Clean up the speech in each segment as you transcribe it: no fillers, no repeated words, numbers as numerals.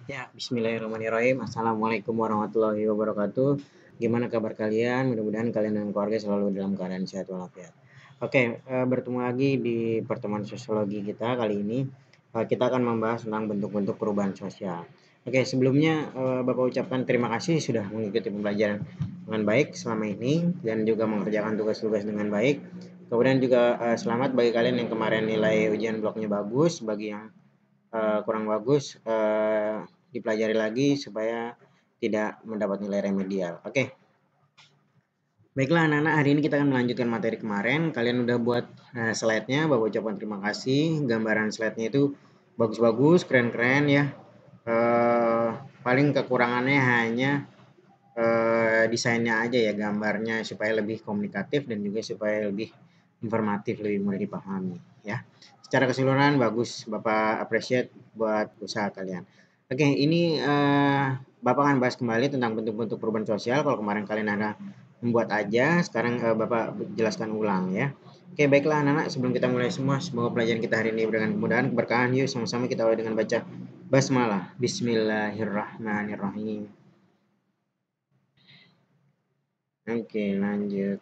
Ya, bismillahirrahmanirrahim. Assalamualaikum warahmatullahi wabarakatuh. Gimana kabar kalian? Mudah-mudahan kalian dan keluarga selalu dalam keadaan sehat walafiat. Oke, bertemu lagi di pertemuan sosiologi kita kali ini. Kita akan membahas tentang bentuk-bentuk perubahan sosial. Oke, sebelumnya Bapak ucapkan terima kasih sudah mengikuti pembelajaran dengan baik selama ini dan juga mengerjakan tugas-tugas dengan baik. Kemudian juga selamat bagi kalian yang kemarin nilai ujian bloknya bagus, bagi yang kurang bagus dipelajari lagi supaya tidak mendapat nilai remedial. Oke. Baiklah anak-anak, hari ini kita akan melanjutkan materi kemarin. Kalian udah buat slide-nya, Bapak ucapkan terima kasih. Gambaran slide-nya itu bagus-bagus, keren-keren ya. Paling kekurangannya hanya desainnya aja ya, gambarnya supaya lebih komunikatif dan juga supaya lebih informatif, lebih mudah dipahami ya. Secara keseluruhan bagus, Bapak appreciate buat usaha kalian. Oke, ini Bapak akan bahas kembali tentang bentuk-bentuk perubahan sosial. Kalau kemarin kalian ada membuat aja, sekarang Bapak jelaskan ulang ya. Oke, baiklah anak-anak, sebelum kita mulai semua, semoga pelajaran kita hari ini dengan kemudahan, keberkahan. Yuk sama-sama kita awali dengan baca basmalah. Bismillahirrahmanirrahim. Oke, lanjut.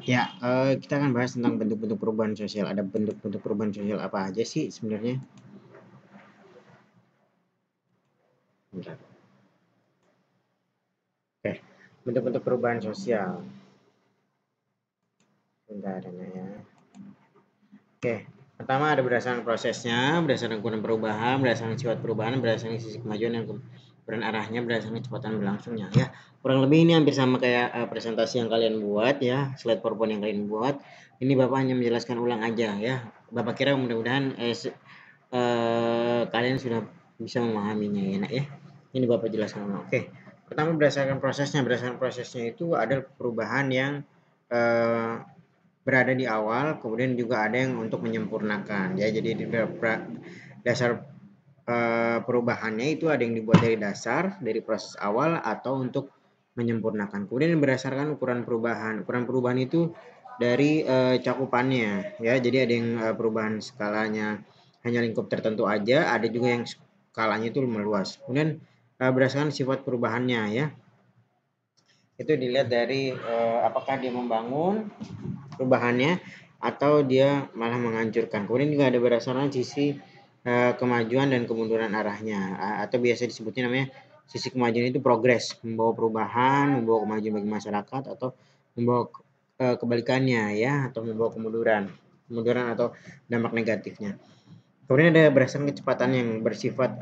Ya, kita akan bahas tentang bentuk-bentuk perubahan sosial. Ada bentuk-bentuk perubahan sosial apa aja sih sebenarnya? Bentar. Oke, bentuk-bentuk perubahan sosial. Bentar ya. Oke, pertama ada berdasarkan prosesnya, berdasarkan ukuran perubahan, berdasarkan sifat perubahan, berdasarkan sisi kemajuan yang kemudian arahnya, berdasarkan kecepatan berlangsungnya ya. Kurang lebih ini hampir sama kayak presentasi yang kalian buat ya, slide PowerPoint yang kalian buat. Ini Bapak hanya menjelaskan ulang aja ya. Bapak kira mudah-mudahan kalian sudah bisa memahaminya ya nak ya. Ini Bapak jelaskan ulang. Oke, pertama berdasarkan prosesnya itu ada perubahan yang berada di awal, kemudian juga ada yang untuk menyempurnakan ya. Jadi di dasar perubahannya itu ada yang dibuat dari dasar, dari proses awal atau untuk menyempurnakan. Kemudian berdasarkan ukuran perubahan. Ukuran perubahan itu dari cakupannya ya. Jadi ada yang perubahan skalanya hanya lingkup tertentu aja, ada juga yang skalanya itu meluas. Kemudian berdasarkan sifat perubahannya ya. Itu dilihat dari apakah dia membangun perubahannya atau dia malah menghancurkan. Kemudian juga ada berdasarkan sisi kemajuan dan kemunduran arahnya atau biasa disebutnya namanya sisi kemajuan itu progres, membawa perubahan, membawa kemajuan bagi masyarakat atau membawa kebalikannya ya, atau membawa kemunduran atau dampak negatifnya. Kemudian ada berdasarkan kecepatan yang bersifat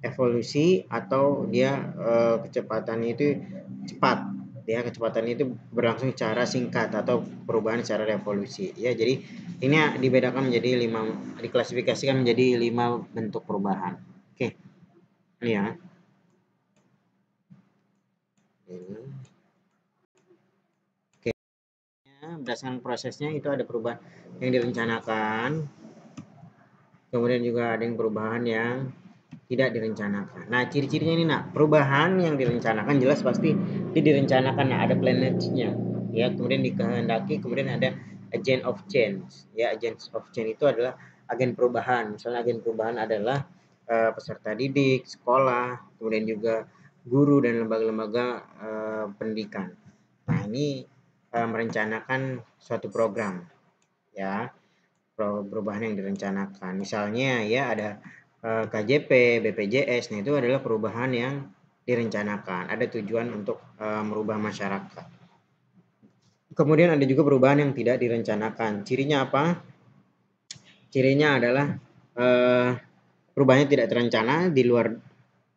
evolusi atau dia kecepatannya itu cepat ya, kecepatan itu berlangsung secara singkat atau perubahan secara revolusi ya. Jadi ini dibedakan menjadi 5, diklasifikasikan menjadi 5 bentuk perubahan. Oke, ini ya. Ini. Oke, berdasarkan prosesnya itu ada perubahan yang direncanakan, kemudian juga ada yang perubahan yang tidak direncanakan. Nah, ciri-cirinya ini nak, perubahan yang direncanakan jelas pasti ini direncanakan, nah, ada planetnya ya, kemudian dikehendaki, kemudian ada agent of change ya. Agent of change itu adalah agen perubahan. Misalnya agen perubahan adalah peserta didik, sekolah, kemudian juga guru dan lembaga-lembaga pendidikan. Nah, ini merencanakan suatu program ya, perubahan yang direncanakan. Misalnya ya ada KJP, BPJS, nah itu adalah perubahan yang direncanakan. Ada tujuan untuk merubah masyarakat. Kemudian ada juga perubahan yang tidak direncanakan. Cirinya apa? Cirinya adalah perubahannya tidak terencana, di luar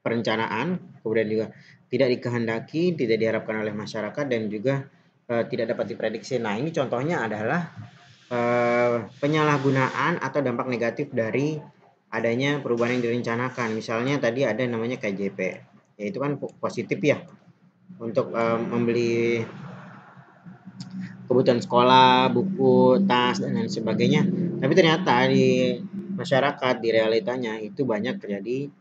perencanaan, kemudian juga tidak dikehendaki, tidak diharapkan oleh masyarakat, dan juga tidak dapat diprediksi. Nah, ini contohnya adalah penyalahgunaan atau dampak negatif dari adanya perubahan yang direncanakan. Misalnya tadi ada namanya KJP, yaitu kan positif ya, untuk membeli kebutuhan sekolah, buku, tas, dan lain sebagainya. Tapi ternyata di masyarakat, di realitanya itu banyak terjadi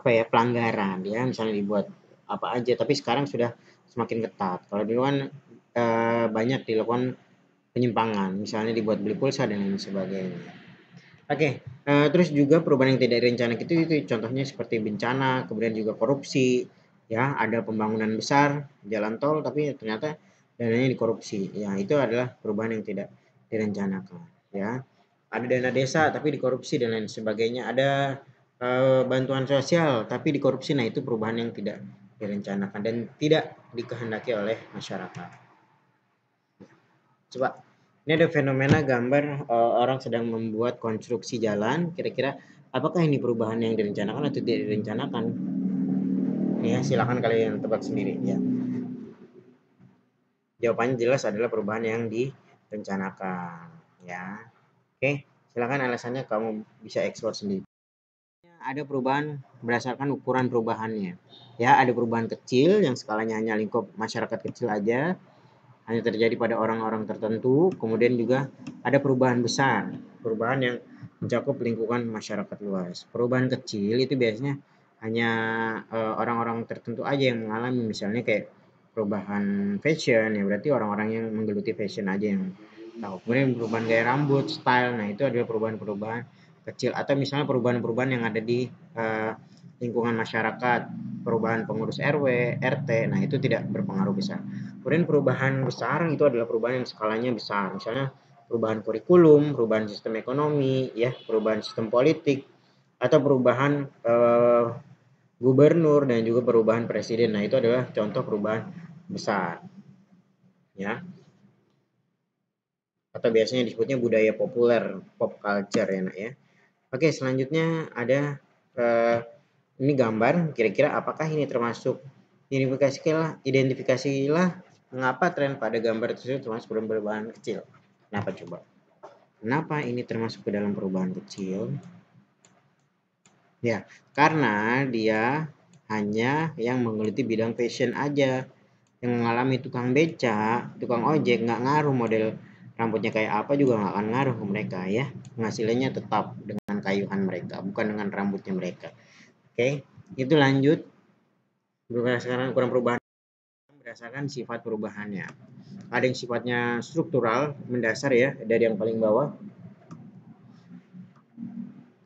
pelanggaran ya, misalnya dibuat apa aja, tapi sekarang sudah semakin ketat. Kalau dulu kan banyak dilakukan penyimpangan, misalnya dibuat beli pulsa dan lain sebagainya. Oke, terus juga perubahan yang tidak direncanakan itu contohnya seperti bencana, kemudian juga korupsi, ya ada pembangunan besar jalan tol tapi ternyata dananya dikorupsi. Ya, itu adalah perubahan yang tidak direncanakan, ya. Ada dana desa tapi dikorupsi dan lain sebagainya. Ada bantuan sosial tapi dikorupsi. Nah, itu perubahan yang tidak direncanakan dan tidak dikehendaki oleh masyarakat. Coba, ini ada fenomena gambar orang sedang membuat konstruksi jalan. Kira-kira apakah ini perubahan yang direncanakan atau tidak direncanakan? Ya, silakan kalian tebak sendiri ya. Jawabannya jelas adalah perubahan yang direncanakan ya. Oke, silakan alasannya kamu bisa eksplor sendiri. Ada perubahan berdasarkan ukuran perubahannya. Ya, ada perubahan kecil yang skalanya hanya lingkup masyarakat kecil aja, hanya terjadi pada orang-orang tertentu. Kemudian juga ada perubahan besar, perubahan yang mencakup lingkungan masyarakat luas. Perubahan kecil itu biasanya hanya orang-orang tertentu aja yang mengalami, misalnya kayak perubahan fashion, ya berarti orang-orang yang menggeluti fashion aja yang tahu. Kemudian perubahan gaya rambut, style, nah itu adalah perubahan-perubahan kecil. Atau misalnya perubahan-perubahan yang ada di lingkungan masyarakat, perubahan pengurus RW, RT, nah itu tidak berpengaruh besar. Kemudian perubahan besar itu adalah perubahan yang skalanya besar, misalnya perubahan kurikulum, perubahan sistem ekonomi, ya, perubahan sistem politik, atau perubahan gubernur dan juga perubahan presiden. Nah, itu adalah contoh perubahan besar, ya. Atau biasanya disebutnya budaya populer, pop culture ya, Nak ya. Oke, selanjutnya ada ini gambar, kira-kira apakah ini termasuk identifikasilah mengapa tren pada gambar tersebut termasuk perubahan kecil. Kenapa coba? Kenapa ini termasuk ke dalam perubahan kecil? Ya, karena dia hanya yang menggeluti bidang fashion aja. Yang mengalami tukang beca, tukang ojek nggak ngaruh model rambutnya kayak apa juga nggak akan ngaruh ke mereka ya. Penghasilannya tetap dengan kayuhan mereka, bukan dengan rambutnya mereka. Oke, itu lanjut. Berdasarkan ukuran perubahan berdasarkan sifat perubahannya. Ada yang sifatnya struktural, mendasar ya, dari yang paling bawah.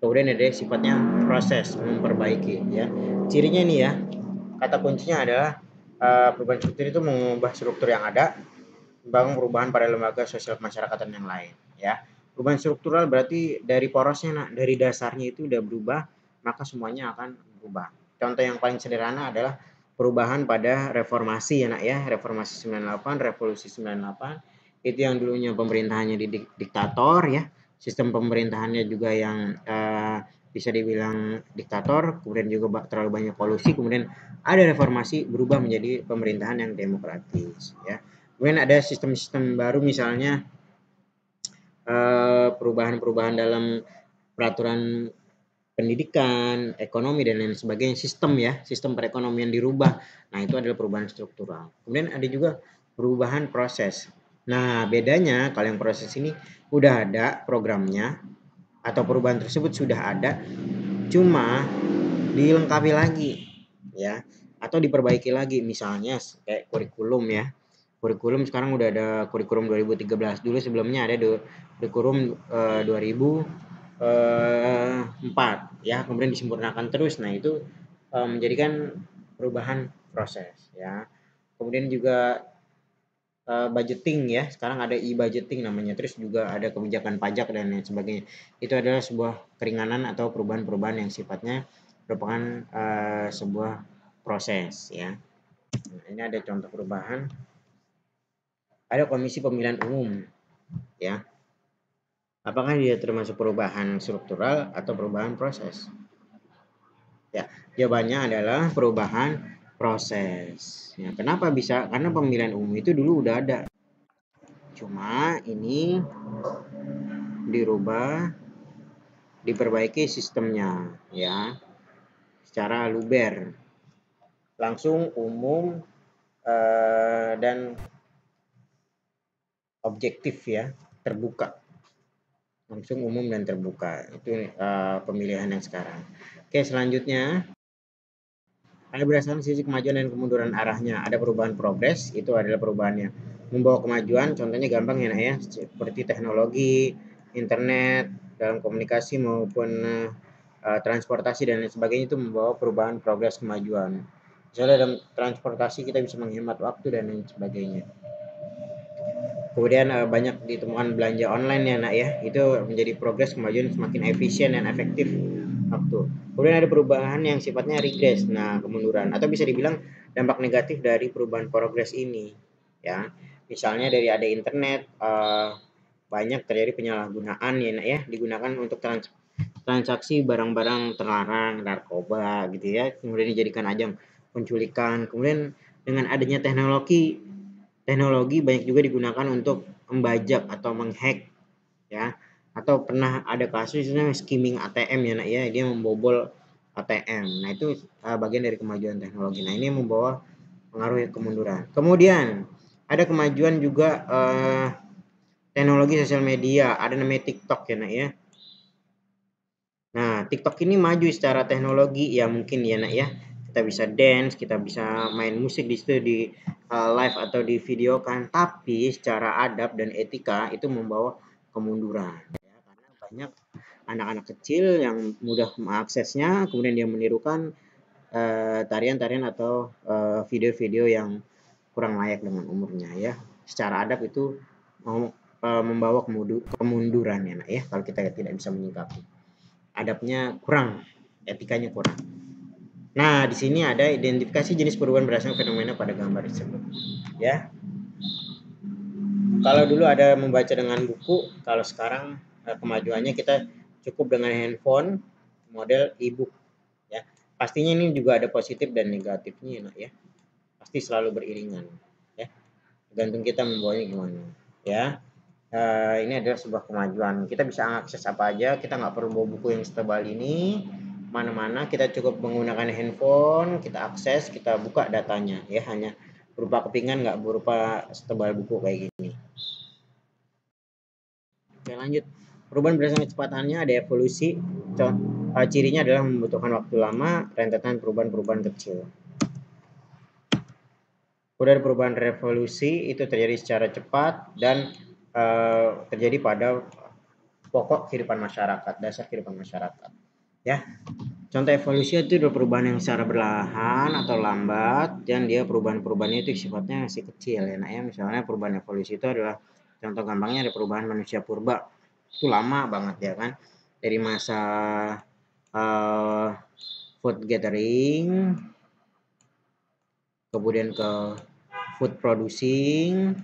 Kemudian ada yang sifatnya proses, memperbaiki ya. Cirinya ini ya, kata kuncinya adalah perubahan struktur itu mengubah struktur yang ada, membangun perubahan pada lembaga sosial masyarakatan yang lain ya. Perubahan struktural berarti dari porosnya, nah, dari dasarnya itu udah berubah, maka semuanya akan berubah. Contoh yang paling sederhana adalah perubahan pada reformasi ya, Nak ya. Reformasi 98, revolusi 98 itu yang dulunya pemerintahannya diktator ya. Sistem pemerintahannya juga yang bisa dibilang diktator, kemudian juga terlalu banyak polusi, kemudian ada reformasi berubah menjadi pemerintahan yang demokratis ya. Kemudian ada sistem-sistem baru, misalnya perubahan-perubahan dalam peraturan pendidikan, ekonomi dan lain sebagainya, sistem ya, sistem perekonomian dirubah. Nah, itu adalah perubahan struktural. Kemudian ada juga perubahan proses. Nah, bedanya kalau yang proses ini udah ada programnya atau perubahan tersebut sudah ada, cuma dilengkapi lagi ya, atau diperbaiki lagi, misalnya kayak kurikulum ya. Kurikulum sekarang udah ada kurikulum 2013, dulu sebelumnya ada kurikulum 2004 ya, kemudian disempurnakan terus. Nah, itu menjadikan perubahan proses ya. Kemudian juga budgeting ya, sekarang ada e-budgeting namanya, terus juga ada kebijakan pajak dan lain sebagainya. Itu adalah sebuah keringanan atau perubahan-perubahan yang sifatnya merupakan sebuah proses ya. Nah, ini ada contoh perubahan. Ada komisi pemilihan umum ya. Apakah dia termasuk perubahan struktural atau perubahan proses? Ya, jawabannya adalah perubahan proses. Ya, kenapa bisa? Karena pemilihan umum itu dulu udah ada. Cuma ini dirubah, diperbaiki sistemnya ya, secara luber, langsung, umum, dan objektif ya, terbuka, langsung umum dan terbuka. Itu pemilihan yang sekarang. Oke, selanjutnya ada berdasarkan sisi kemajuan dan kemunduran arahnya. Ada perubahan progres, itu adalah perubahan yang membawa kemajuan. Contohnya gampang ya, ya, seperti teknologi, internet, dalam komunikasi maupun transportasi dan lain sebagainya, itu membawa perubahan progres kemajuan. Misalnya dalam transportasi kita bisa menghemat waktu dan lain sebagainya. Kemudian banyak ditemukan belanja online ya nak ya, itu menjadi progres kemajuan semakin efisien dan efektif waktu. Kemudian ada perubahan yang sifatnya regres, nah kemunduran, atau bisa dibilang dampak negatif dari perubahan progres ini ya. Misalnya dari ada internet, banyak terjadi penyalahgunaan ya nak ya, digunakan untuk transaksi barang-barang terlarang, narkoba gitu ya, kemudian dijadikan ajang penculikan. Kemudian dengan adanya teknologi banyak juga digunakan untuk membajak atau menghack ya, atau pernah ada kasus skimming ATM ya nak ya, dia membobol ATM. Nah itu bagian dari kemajuan teknologi. Nah ini membawa pengaruh kemunduran. Kemudian ada kemajuan juga teknologi sosial media, ada namanya TikTok ya nak ya. Nah TikTok ini maju secara teknologi ya, mungkin ya nak ya, kita bisa dance, kita bisa main musik di situ, di live atau di video kan, tapi secara adab dan etika itu membawa kemunduran ya, karena banyak anak-anak kecil yang mudah mengaksesnya, kemudian dia menirukan tarian-tarian atau video-video yang kurang layak dengan umurnya ya. Secara adab itu membawa kemunduran ya nak ya, kalau kita tidak bisa menyikapi. Adabnya kurang, etikanya kurang. Nah, di sini ada identifikasi jenis perubahan berdasarkan fenomena pada gambar tersebut. Ya. Kalau dulu ada membaca dengan buku, kalau sekarang kemajuannya kita cukup dengan handphone model e-book ya. Pastinya ini juga ada positif dan negatifnya ya. Pasti selalu beriringan ya. Tergantung kita membawanya gimana ya. Ini adalah sebuah kemajuan. Kita bisa akses apa aja, kita nggak perlu bawa buku yang setebal ini mana-mana, kita cukup menggunakan handphone, kita akses, kita buka datanya ya, hanya berupa kepingan, nggak berupa setebal buku kayak gini. Oke, lanjut. Perubahan berdasarkan kecepatannya ada evolusi. Cirinya adalah membutuhkan waktu lama, rentetan perubahan-perubahan kecil. Kemudian perubahan revolusi itu terjadi secara cepat dan terjadi pada pokok kehidupan masyarakat, dasar kehidupan masyarakat. Ya, contoh evolusi itu adalah perubahan yang secara berlahan atau lambat, dan dia perubahan-perubahannya itu sifatnya masih kecil ya. Nah ya, misalnya perubahan evolusi itu adalah contoh gampangnya ada perubahan manusia purba, itu lama banget ya kan, dari masa food gathering, kemudian ke food producing,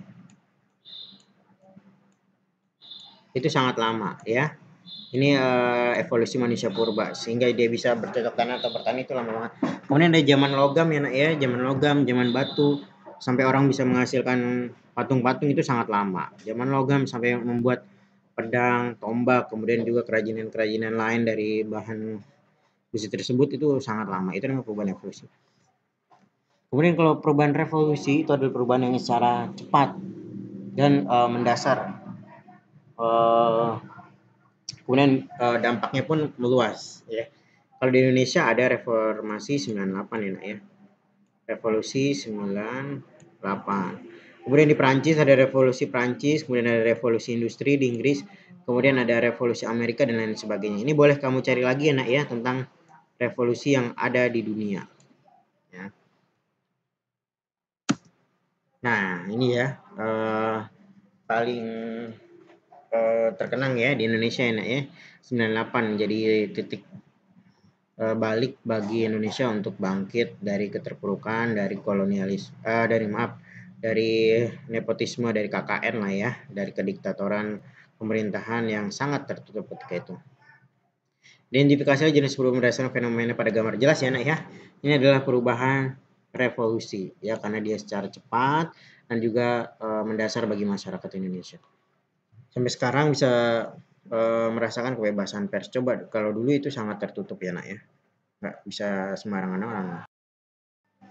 itu sangat lama ya. Ini evolusi manusia purba sehingga dia bisa bercocok tanam atau bertani, itu lama banget. Kemudian ada zaman logam ya nak ya, zaman logam, zaman batu, sampai orang bisa menghasilkan patung-patung, itu sangat lama. Zaman logam sampai membuat pedang, tombak, kemudian juga kerajinan-kerajinan lain dari bahan besi tersebut, itu sangat lama. Itu namanya perubahan evolusi. Kemudian kalau perubahan revolusi itu adalah perubahan yang secara cepat dan mendasar. Kemudian dampaknya pun meluas ya. Kalau di Indonesia ada reformasi 98 ya nak ya. Revolusi 98. Kemudian di Prancis ada revolusi Prancis, kemudian ada revolusi industri di Inggris, kemudian ada revolusi Amerika dan lain sebagainya. Ini boleh kamu cari lagi ya nak ya, tentang revolusi yang ada di dunia. Ya. Nah ini ya paling terkenang ya di Indonesia ya nak ya. 98 jadi titik balik bagi Indonesia untuk bangkit dari keterpurukan, dari kolonialis, dari nepotisme, dari KKN lah ya, dari kediktatoran pemerintahan yang sangat tertutup ketika itu. Identifikasi jenis perubahan berdasarkan fenomena pada gambar, jelas ya nak ya. Ini adalah perubahan revolusi ya, karena dia secara cepat dan juga mendasar bagi masyarakat Indonesia. Sampai sekarang bisa merasakan kebebasan pers. Coba kalau dulu itu sangat tertutup ya nak ya, nggak bisa sembarangan orang.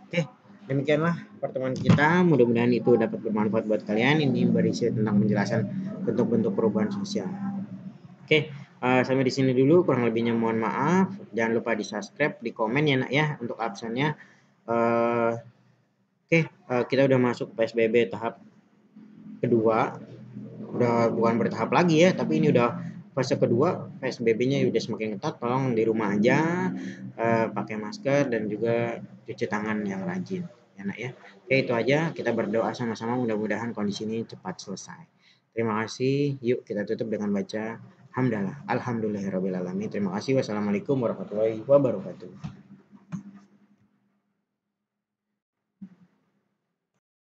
Oke, Demikianlah pertemuan kita, mudah-mudahan itu dapat bermanfaat buat kalian. Ini berisi tentang penjelasan bentuk-bentuk perubahan sosial. Oke, sampai di sini dulu, kurang lebihnya mohon maaf. Jangan lupa di-subscribe, di komen ya Nak ya untuk absennya. Oke, kita udah masuk PSBB tahap kedua. Udah bukan bertahap lagi ya, tapi ini udah fase kedua. PSBB-nya udah semakin ketat, tolong di rumah aja, pakai masker dan juga cuci tangan yang rajin ya Nak ya. Oke, itu aja, kita berdoa sama-sama mudah-mudahan kondisi ini cepat selesai. Terima kasih. Yuk kita tutup dengan baca hamdalah. Alhamdulillahirabbil alamin. Terima kasih. Wassalamualaikum warahmatullahi wabarakatuh.